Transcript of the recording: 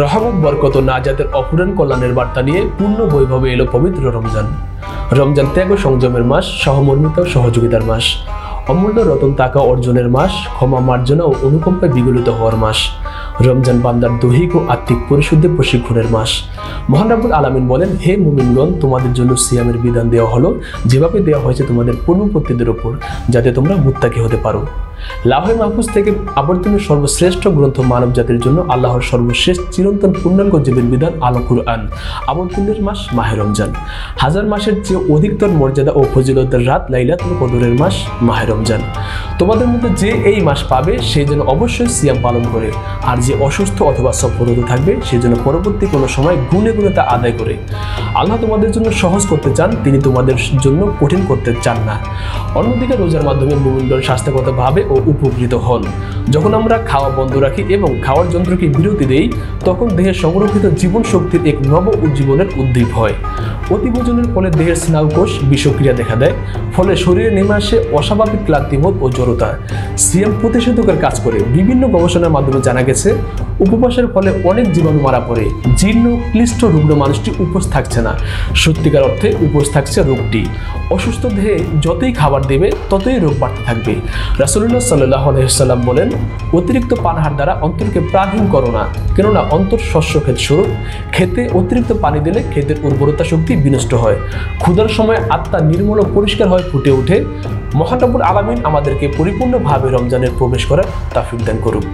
রহমত, বরকত ও নাজাতের অফুরান কল্যাণের বার্তা নিয়ে পূর্ণ বৈভবে এলো পবিত্র রমজান। রমজান ত্যাগ ও সংযমের মাস, সহমর্মিতা ও সহযোগিতার মাস, অমূল্য রতন টাকা অর্জনের মাস, ক্ষমা মার্জনা ও অনুকম্পায় বিগলিত হওয়ার মাস। রমজান বান্দার দৈহিক ও আত্মিক পরিশুদ্ধি প্রশিক্ষণের মাস। মহান রব্বুল আলামিন বলেন, হে মুমিনগণ, তোমাদের জন্য সিয়ামের বিধান দেওয়া হলো যেভাবে দেওয়া হয়েছে তোমাদের পূর্ববর্তীদের উপর, যাতে তোমরা মুত্তাকি হতে পারো। লাহে মাহফুজ থেকে আবর্তনের সর্বশ্রেষ্ঠ গ্রন্থ মানব জাতির জন্য আল্লাহর সর্বশেষ চিরন্তন পূর্ণাঙ্গ জীবের বিধান আল কুরআন। আবর্তনের মাস মাহে রমজান। হাজার মাসের চেয়ে অধিকতর মর্যাদা ও ফজিলতের রাত লাইলাতুল কদরের মাস মাহে রমজান। তোমাদের মধ্যে যে এই মাস পাবে সে যেন অবশ্যই সিয়াম পালন করে, আর যে অসুস্থ অথবা সফররত থাকবে সে যেন পরবর্তী কোনো সময় গুণে গুণে তা আদায় করে। আল্লাহ তোমাদের জন্য সহজ করতে চান, তিনি তোমাদের জন্য কঠিন করতে চান না। অন্যদিকে রোজার মাধ্যমে মুমিনগণ স্বাস্থ্যগতভাবে ও উপকৃত হন। যখন আমরা খাওয়া বন্ধ রাখি এবং খাওয়ার যন্ত্রকে বিরতি দেই, তখন দেহের সংরক্ষিত জীবন শক্তির এক নব উজ্জীবনের উদ্দীপ হয়। অতিভোজনের ফলে দেহের স্নায়ুকোষ বিষক্রিয়া দেখা দেয়, ফলে শরীরে নেমে আসে অস্বাভাবিক ক্লান্তিবোধ ও জড়তা। সিয়াম প্রতিষেধকের কাজ করে। বিভিন্ন গবেষণার মাধ্যমে জানা গেছে, উপবাসের ফলে অনেক জীবাণু মারা পড়ে। জীর্ণ ক্লিষ্ট রুগ্ন মানুষটি উপোস থাকছে না, সত্যিকার অর্থে উপোস থাকছে রোগটি। অসুস্থ দেহে যতই খাবার দেবে ততই রোগ বাড়তে থাকবে। রাসূলুল্লাহ সাল্লাল্লাহু আলাইহি ওয়াসাল্লাম বলেন, অতিরিক্ত পানাহার দ্বারা অন্তরকে প্রাণহীন করো না, কেননা অন্তর শস্য ক্ষেত স্বরূপ। খেতে অতিরিক্ত পানি দিলে ক্ষেতের উর্বরতা শক্তি বিনষ্ট হয়। ক্ষুধার সময় আত্মা নির্মল ও পরিষ্কার হয়ে ফুটে ওঠে। মহান রব্বুল আলামিন আমাদেরকে পরিপূর্ণভাবে রমজানের প্রবেশ করার তৌফিক দান করুক।